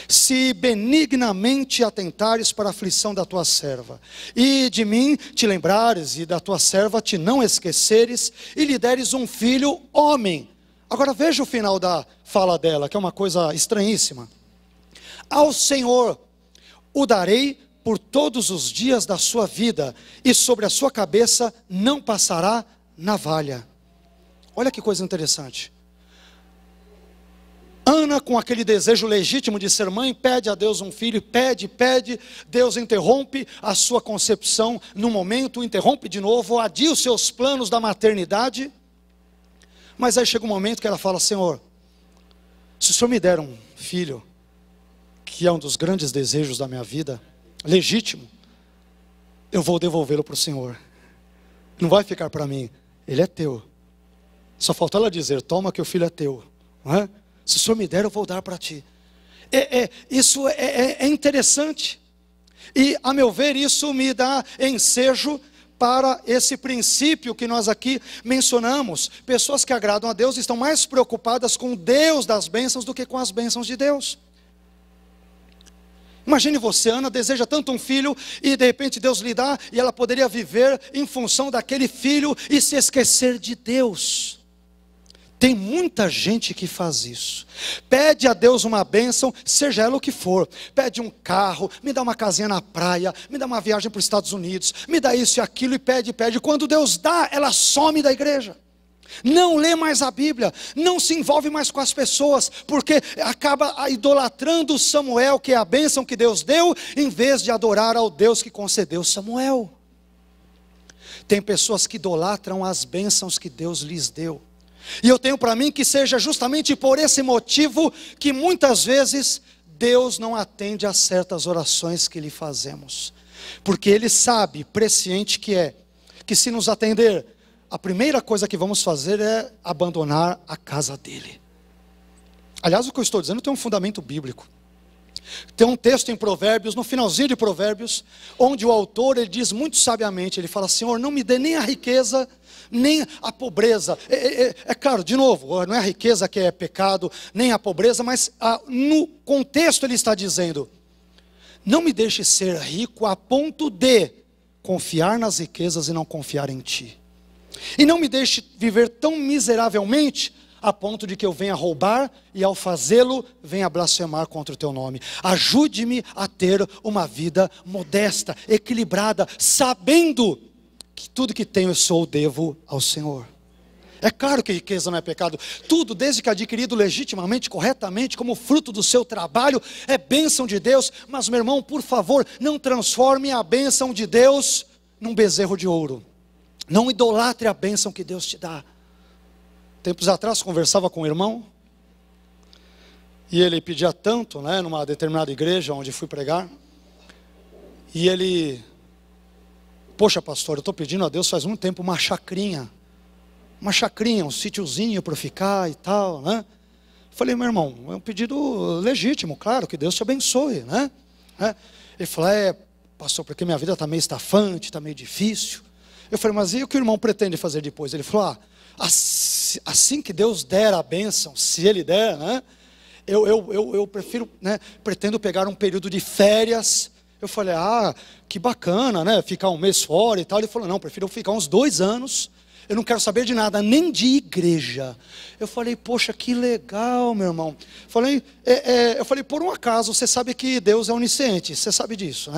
se benignamente atentares para a aflição da tua serva, e de mim te lembrares, e da tua serva te não esqueceres, e lhe deres um filho homem. Agora veja o final da fala dela, que é uma coisa estranhíssima. Ao Senhor o darei por todos os dias da sua vida, e sobre a sua cabeça não passará navalha. Olha que coisa interessante. Ana, com aquele desejo legítimo de ser mãe, pede a Deus um filho, pede, Deus interrompe a sua concepção no momento, interrompe de novo, adia os seus planos da maternidade, mas aí chega um momento que ela fala: Senhor, se o Senhor me der um filho, que é um dos grandes desejos da minha vida, legítimo, eu vou devolvê-lo para o Senhor, não vai ficar para mim, ele é teu. Só falta ela dizer: toma que o filho é teu, não é? Se o Senhor me der, eu vou dar para ti. Isso é interessante. E, a meu ver, isso me dá ensejo para esse princípio que nós aqui mencionamos. Pessoas que agradam a Deus estão mais preocupadas com o Deus das bênçãos do que com as bênçãos de Deus. Imagine você, Ana deseja tanto um filho, e de repente Deus lhe dá, e ela poderia viver em função daquele filho e se esquecer de Deus. Tem muita gente que faz isso. Pede a Deus uma bênção, seja ela o que for. Pede um carro, me dá uma casinha na praia, me dá uma viagem para os Estados Unidos, me dá isso e aquilo, e pede. Quando Deus dá, ela some da igreja. Não lê mais a Bíblia, não se envolve mais com as pessoas, porque acaba idolatrando Samuel, que é a bênção que Deus deu, em vez de adorar ao Deus que concedeu Samuel. Tem pessoas que idolatram as bênçãos que Deus lhes deu. E eu tenho para mim que seja justamente por esse motivo que muitas vezes Deus não atende a certas orações que lhe fazemos. Porque Ele sabe, presciente que se nos atender, a primeira coisa que vamos fazer é abandonar a casa dEle. Aliás, o que eu estou dizendo tem um fundamento bíblico. Tem um texto em Provérbios, no finalzinho de Provérbios, onde o autor ele diz muito sabiamente, ele fala: Senhor, não me dê nem a riqueza, nem a pobreza. É claro, de novo, não é a riqueza que é pecado, nem a pobreza, mas no contexto ele está dizendo: não me deixe ser rico a ponto de confiar nas riquezas e não confiar em ti. E não me deixe viver tão miseravelmente a ponto de que eu venha roubar e ao fazê-lo venha blasfemar contra o teu nome. Ajude-me a ter uma vida modesta, equilibrada, sabendo que tudo que tenho eu sou devo ao Senhor. É claro que riqueza não é pecado. Tudo, desde que adquirido legitimamente, corretamente, como fruto do seu trabalho, é bênção de Deus. Mas, meu irmão, por favor, não transforme a bênção de Deus num bezerro de ouro. Não idolatre a bênção que Deus te dá. Tempos atrás conversava com um irmão, e ele pedia tanto, numa determinada igreja onde fui pregar, e ele, poxa pastor, eu estou pedindo a Deus faz muito tempo uma chacrinha, um sítiozinho para ficar e tal, Falei, meu irmão, é um pedido legítimo, claro, que Deus te abençoe, Ele falou, pastor, porque minha vida está meio estafante, está meio difícil. Eu falei, mas e o que o irmão pretende fazer depois? Ele falou, assim que Deus der a bênção, se Ele der, eu prefiro, pretendo pegar um período de férias. Eu falei, que bacana, ficar um mês fora e tal. Ele falou, não, prefiro ficar uns 2 anos, eu não quero saber de nada, nem de igreja. Eu falei, poxa, que legal, meu irmão. Eu falei, por um acaso, você sabe que Deus é onisciente, você sabe disso,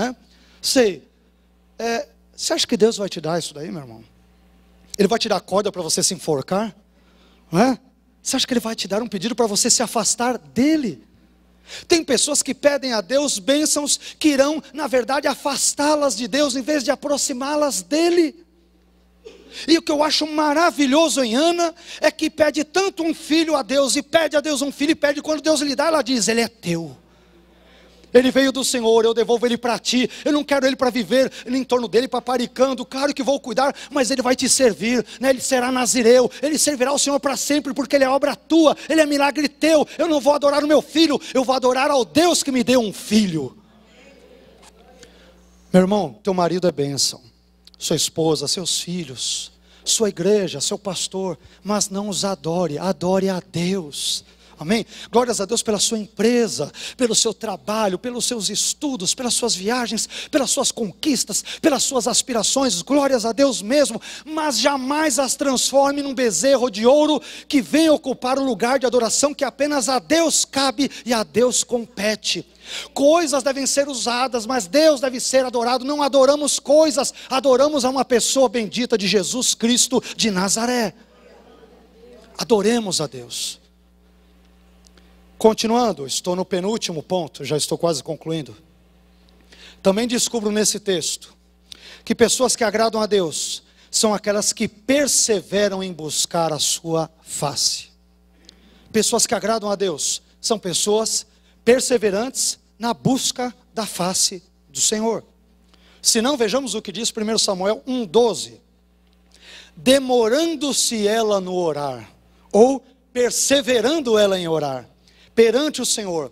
Sei. Você acha que Deus vai te dar isso daí, meu irmão? Ele vai te dar corda para você se enforcar? Você acha que Ele vai te dar um pedido para você se afastar dEle? Tem pessoas que pedem a Deus bênçãos que irão, na verdade, afastá-las de Deus, em vez de aproximá-las dEle. E o que eu acho maravilhoso em Ana, é que pede tanto um filho a Deus, e pede a Deus um filho, e pede, quando Deus lhe dá, ela diz, Ele é teu. Ele veio do Senhor, eu devolvo Ele para ti. Eu não quero Ele para viver em torno dEle, paparicando. Claro que vou cuidar, mas Ele vai te servir, Ele será nazireu, Ele servirá ao Senhor para sempre, porque Ele é obra tua, Ele é milagre teu. Eu não vou adorar o meu filho, eu vou adorar ao Deus que me deu um filho. Meu irmão, teu marido é bênção, sua esposa, seus filhos, sua igreja, seu pastor, mas não os adore, adore a Deus. Amém? Glórias a Deus pela sua empresa, pelo seu trabalho, pelos seus estudos, pelas suas viagens, pelas suas conquistas, pelas suas aspirações. Glórias a Deus mesmo, mas jamais as transforme num bezerro de ouro que venha ocupar o lugar de adoração que apenas a Deus cabe e a Deus compete. Coisas devem ser usadas, mas Deus deve ser adorado. Não adoramos coisas, adoramos a uma pessoa bendita de Jesus Cristo de Nazaré. Adoremos a Deus. Continuando, estou no penúltimo ponto, já estou quase concluindo. Também descubro nesse texto que pessoas que agradam a Deus são aquelas que perseveram em buscar a sua face. Pessoas que agradam a Deus são pessoas perseverantes na busca da face do Senhor. Se não, vejamos o que diz 1 Samuel 1,12. Demorando-se ela no orar, ou perseverando ela em orar, perante o Senhor,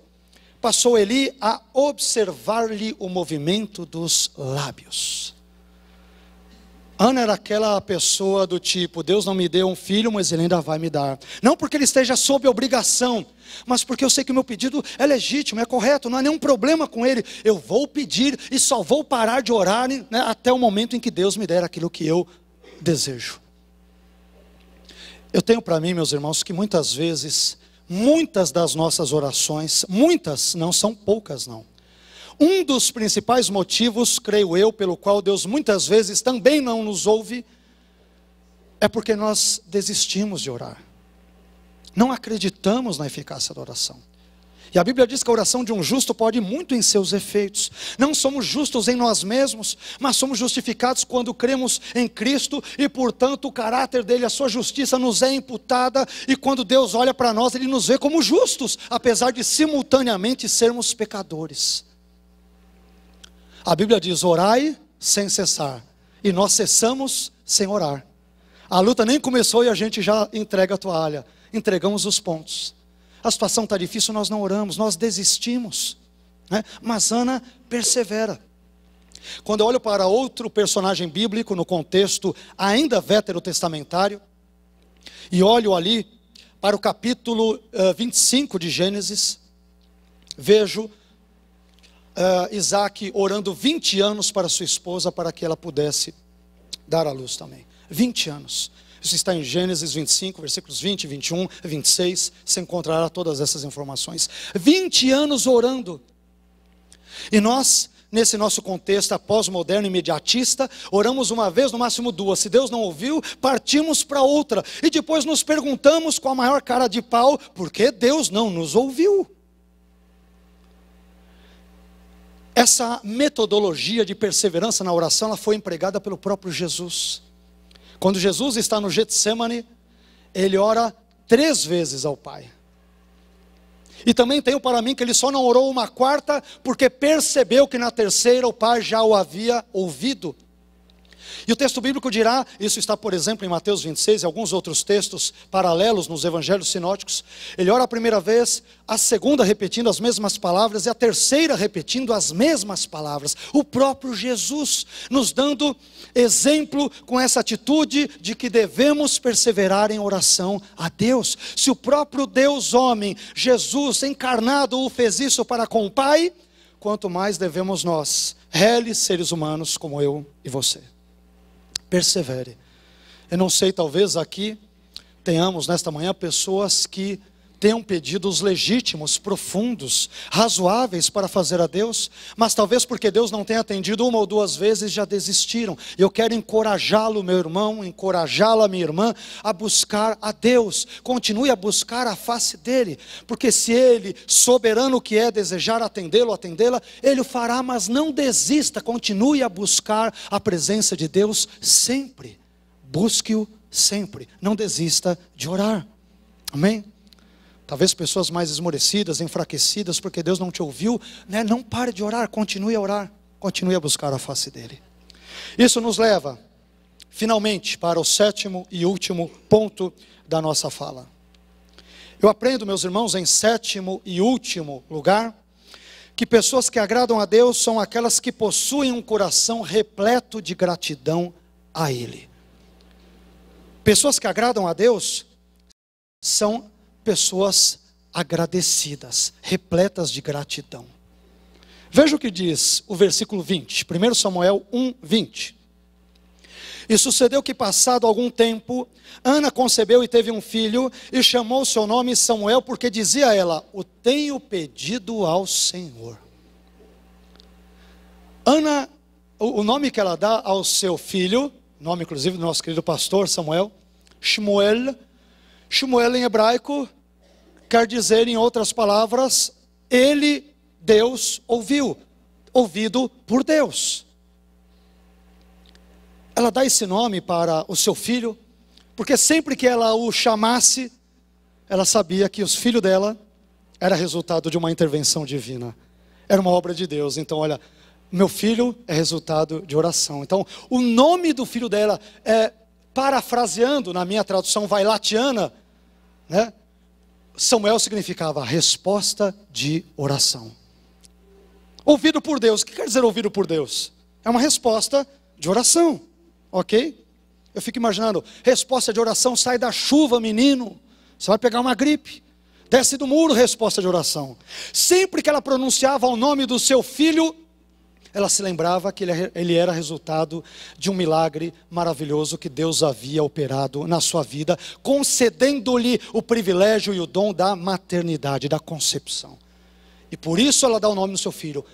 passou Eli a observar-lhe o movimento dos lábios. Ana era aquela pessoa do tipo, Deus não me deu um filho, mas Ele ainda vai me dar. Não porque Ele esteja sob obrigação, mas porque eu sei que o meu pedido é legítimo, é correto, não há nenhum problema com Ele. Eu vou pedir e só vou parar de orar, até o momento em que Deus me der aquilo que eu desejo. Eu tenho para mim, meus irmãos, que muitas vezes, muitas das nossas orações, muitas, não são poucas não. Um dos principais motivos, creio eu, pelo qual Deus muitas vezes também não nos ouve, é porque nós desistimos de orar. Não acreditamos na eficácia da oração. E a Bíblia diz que a oração de um justo pode muito em seus efeitos. Não somos justos em nós mesmos, mas somos justificados quando cremos em Cristo, e portanto o caráter dele, a sua justiça nos é imputada, e quando Deus olha para nós, Ele nos vê como justos, apesar de simultaneamente sermos pecadores. A Bíblia diz, orai sem cessar, e nós cessamos sem orar. A luta nem começou e a gente já entrega a toalha, entregamos os pontos. A situação está difícil, nós não oramos, nós desistimos, Mas Ana persevera. Quando eu olho para outro personagem bíblico, no contexto ainda veterotestamentário, e olho ali para o capítulo 25 de Gênesis, vejo Isaac orando 20 anos para sua esposa, para que ela pudesse dar à luz também. 20 anos. Isso está em Gênesis 25, versículos 20, 21, 26. Você encontrará todas essas informações. 20 anos orando. E nós, nesse nosso contexto pós-moderno imediatista, oramos uma vez, no máximo duas. Se Deus não ouviu, partimos para outra. E depois nos perguntamos com a maior cara de pau, por que Deus não nos ouviu? Essa metodologia de perseverança na oração, ela foi empregada pelo próprio Jesus. Quando Jesus está no Getsemane, ele ora 3 vezes ao Pai. E também tenho para mim que ele só não orou uma quarta, porque percebeu que na terceira o Pai já o havia ouvido. E o texto bíblico dirá, isso está por exemplo em Mateus 26 e alguns outros textos paralelos nos evangelhos sinóticos. Ele ora a primeira vez, a segunda repetindo as mesmas palavras e a terceira repetindo as mesmas palavras. O próprio Jesus nos dando exemplo com essa atitude de que devemos perseverar em oração a Deus. Se o próprio Deus homem, Jesus encarnado, o fez isso para com o Pai, quanto mais devemos nós, réis seres humanos como eu e você. Persevere. Eu não sei, talvez aqui tenhamos nesta manhã pessoas que tenham pedidos legítimos, profundos, razoáveis para fazer a Deus, mas talvez porque Deus não tenha atendido 1 ou 2 vezes já desistiram. Eu quero encorajá-lo, meu irmão, encorajá-la, minha irmã, a buscar a Deus. Continue a buscar a face dEle, porque se Ele, soberano que é, desejar atendê-lo, atendê-la, Ele o fará, mas não desista, continue a buscar a presença de Deus sempre. Busque-o sempre, não desista de orar. Amém? Talvez pessoas mais esmorecidas, enfraquecidas, porque Deus não te ouviu, né? Não pare de orar, continue a orar, continue a buscar a face dEle. Isso nos leva, finalmente, para o 7º e último ponto da nossa fala. Eu aprendo, meus irmãos, em 7º e último lugar, que pessoas que agradam a Deus são aquelas que possuem um coração repleto de gratidão a Ele. Pessoas que agradam a Deus são pessoas agradecidas, repletas de gratidão. Veja o que diz o versículo 20, 1 Samuel 1, 20. E sucedeu que passado algum tempo, Ana concebeu e teve um filho, e chamou seu nome Samuel, porque dizia a ela, o tenho pedido ao Senhor. Ana, o nome que ela dá ao seu filho, nome inclusive do nosso querido pastor Samuel, Shmuel. Shmuel em hebraico quer dizer, em outras palavras, ele, Deus, ouviu, ouvido por Deus. Ela dá esse nome para o seu filho, porque sempre que ela o chamasse, ela sabia que os filhos dela era resultado de uma intervenção divina, era uma obra de Deus. Então olha, meu filho é resultado de oração. Então o nome do filho dela é, parafraseando na minha tradução vailatiana, né? Samuel significava resposta de oração. Ouvido por Deus. O que quer dizer ouvido por Deus? É uma resposta de oração, ok? Eu fico imaginando, resposta de oração, sai da chuva, menino, você vai pegar uma gripe. Desce do muro, resposta de oração. Sempre que ela pronunciava o nome do seu filho, ela se lembrava que ele era resultado de um milagre maravilhoso que Deus havia operado na sua vida, concedendo-lhe o privilégio e o dom da maternidade, da concepção. E por isso ela dá o nome do seu filho,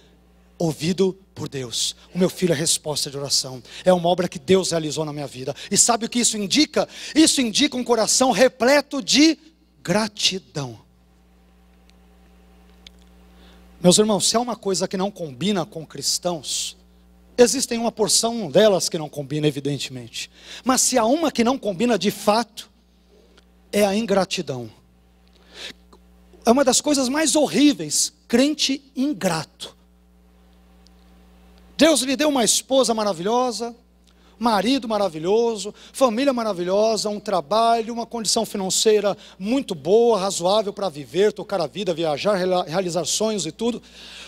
ouvido por Deus. O meu filho é resposta de oração. É uma obra que Deus realizou na minha vida. E sabe o que isso indica? Isso indica um coração repleto de gratidão. Meus irmãos, se há uma coisa que não combina com cristãos, existem uma porção delas que não combina, evidentemente. Mas se há uma que não combina de fato, é a ingratidão. É uma das coisas mais horríveis, crente ingrato. Deus lhe deu uma esposa maravilhosa, marido maravilhoso, família maravilhosa, um trabalho, uma condição financeira muito boa, razoável para viver, tocar a vida, viajar, realizar sonhos e tudo.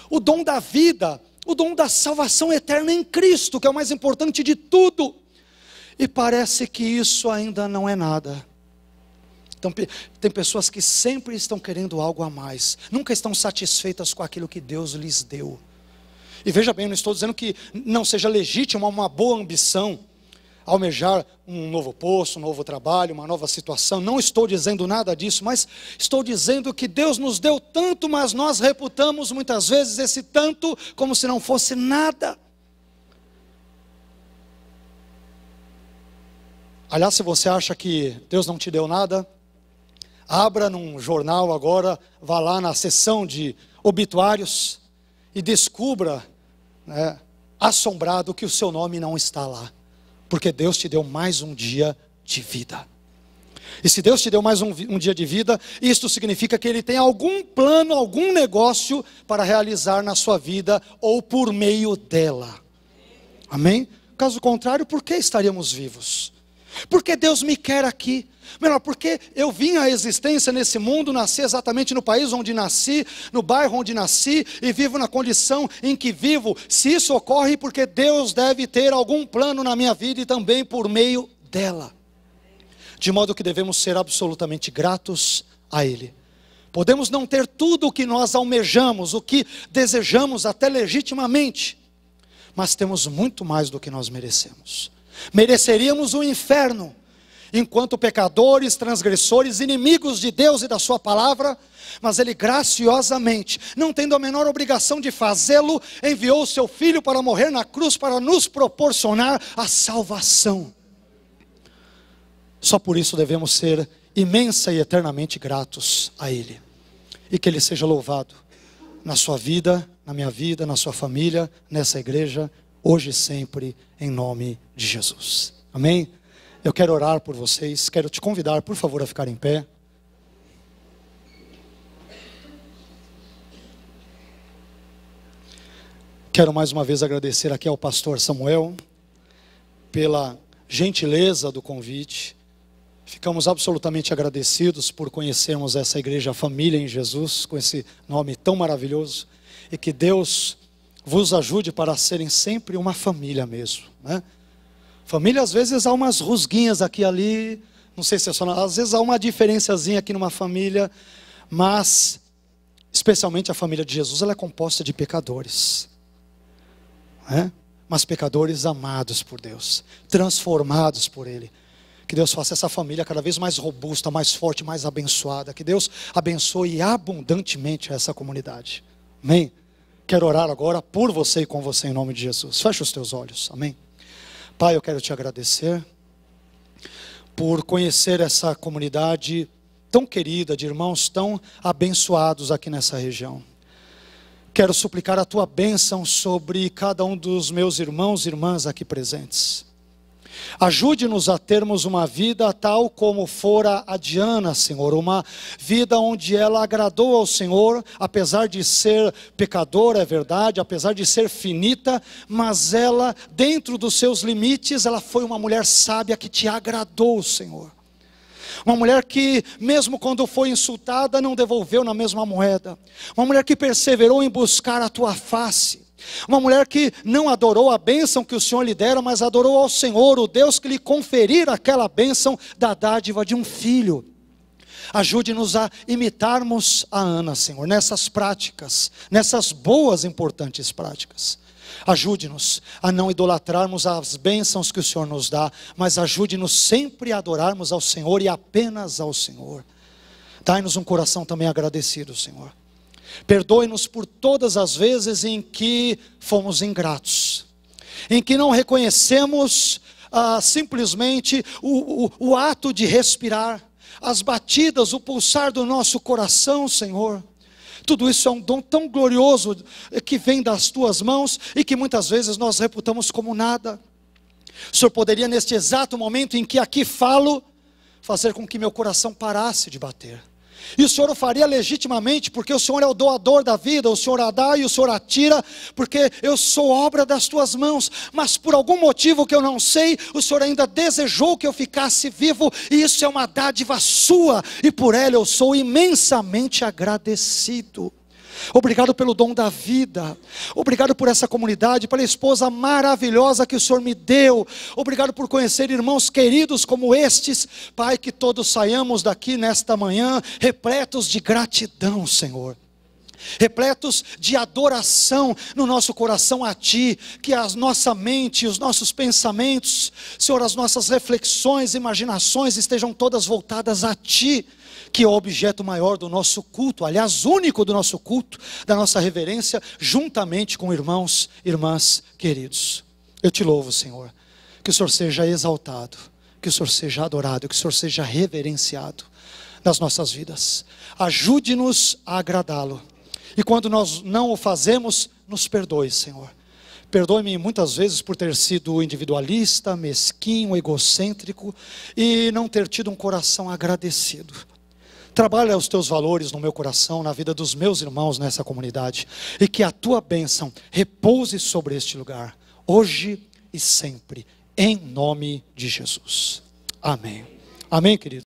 O dom da vida, o dom da salvação eterna em Cristo, que é o mais importante de tudo. E parece que isso ainda não é nada. Então, tem pessoas que sempre estão querendo algo a mais, nunca estão satisfeitas com aquilo que Deus lhes deu. E veja bem, eu não estou dizendo que não seja legítima uma boa ambição, almejar um novo posto, um novo trabalho, uma nova situação. Não estou dizendo nada disso, mas estou dizendo que Deus nos deu tanto, mas nós reputamos muitas vezes esse tanto como se não fosse nada. Aliás, se você acha que Deus não te deu nada, abra num jornal agora, vá lá na seção de obituários e descubra, assombrado, que o seu nome não está lá. Porque Deus te deu mais um dia de vida. E se Deus te deu mais um dia de vida, isto significa que Ele tem algum plano, algum negócio para realizar na sua vida ou por meio dela. Amém? Caso contrário, por que estaríamos vivos? Porque Deus me quer aqui. Melhor, porque eu vim à existência nesse mundo, nasci exatamente no país onde nasci, no bairro onde nasci, e vivo na condição em que vivo. Se isso ocorre, porque Deus deve ter algum plano na minha vida e também por meio dela. De modo que devemos ser absolutamente gratos a Ele. Podemos não ter tudo o que nós almejamos, o que desejamos até legitimamente, mas temos muito mais do que nós merecemos. Mereceríamos o inferno, enquanto pecadores, transgressores, inimigos de Deus e da sua palavra, mas Ele graciosamente, não tendo a menor obrigação de fazê-lo, enviou o seu Filho para morrer na cruz, para nos proporcionar a salvação. Só por isso devemos ser imensa e eternamente gratos a Ele, e que Ele seja louvado na sua vida, na minha vida, na sua família, nessa igreja, hoje e sempre, em nome de Jesus. Amém? Eu quero orar por vocês, quero te convidar, por favor, a ficar em pé. Quero mais uma vez agradecer aqui ao pastor Samuel, pela gentileza do convite. Ficamos absolutamente agradecidos por conhecermos essa igreja Família em Jesus, com esse nome tão maravilhoso, e que Deus vos ajude para serem sempre uma família mesmo, né? Família, às vezes há umas rusguinhas aqui e ali, não sei se é só, às vezes há uma diferenciazinha aqui numa família, mas especialmente a família de Jesus, ela é composta de pecadores, né? Mas pecadores amados por Deus, transformados por Ele. Que Deus faça essa família cada vez mais robusta, mais forte, mais abençoada. Que Deus abençoe abundantemente essa comunidade. Amém? Quero orar agora por você e com você em nome de Jesus. Feche os teus olhos. Amém? Pai, eu quero te agradecer por conhecer essa comunidade tão querida, de irmãos tão abençoados aqui nessa região. Quero suplicar a tua bênção sobre cada um dos meus irmãos e irmãs aqui presentes. Ajude-nos a termos uma vida tal como fora a Diana, Senhor, uma vida onde ela agradou ao Senhor, apesar de ser pecadora, é verdade, apesar de ser finita, mas ela, dentro dos seus limites, ela foi uma mulher sábia que te agradou, Senhor. Uma mulher que, mesmo quando foi insultada, não devolveu na mesma moeda. Uma mulher que perseverou em buscar a tua face. Uma mulher que não adorou a bênção que o Senhor lhe dera, mas adorou ao Senhor, o Deus que lhe conferir aquela bênção da dádiva de um filho. Ajude-nos a imitarmos a Ana, Senhor, nessas práticas, nessas boas e importantes práticas. Ajude-nos a não idolatrarmos as bênçãos que o Senhor nos dá, mas ajude-nos sempre a adorarmos ao Senhor e apenas ao Senhor. Dai-nos um coração também agradecido, Senhor. Perdoe-nos por todas as vezes em que fomos ingratos, em que não reconhecemos simplesmente o ato de respirar, as batidas, o pulsar do nosso coração, Senhor. Tudo isso é um dom tão glorioso que vem das tuas mãos e que muitas vezes nós reputamos como nada. O Senhor poderia, neste exato momento em que aqui falo, fazer com que meu coração parasse de bater. E o Senhor o faria legitimamente, porque o Senhor é o doador da vida, o Senhor a dá e o Senhor a tira, porque eu sou obra das tuas mãos. Mas por algum motivo que eu não sei, o Senhor ainda desejou que eu ficasse vivo, e isso é uma dádiva sua, e por ela eu sou imensamente agradecido. Obrigado pelo dom da vida, obrigado por essa comunidade, pela esposa maravilhosa que o Senhor me deu, obrigado por conhecer irmãos queridos como estes. Pai, que todos saiamos daqui nesta manhã repletos de gratidão, Senhor. repletos de adoração no nosso coração a Ti, que a nossa mente, os nossos pensamentos, Senhor, as nossas reflexões, imaginações estejam todas voltadas a Ti, que é o objeto maior do nosso culto, aliás, único do nosso culto, da nossa reverência, juntamente com irmãos e irmãs queridos. Eu Te louvo, Senhor, que o Senhor seja exaltado, que o Senhor seja adorado, que o Senhor seja reverenciado nas nossas vidas. Ajude-nos a agradá-lo. E quando nós não o fazemos, nos perdoe, Senhor. Perdoe-me muitas vezes por ter sido individualista, mesquinho, egocêntrico e não ter tido um coração agradecido. Trabalha os Teus valores no meu coração, na vida dos meus irmãos nessa comunidade, e que a Tua bênção repouse sobre este lugar, hoje e sempre, em nome de Jesus. Amém. Amém, querido.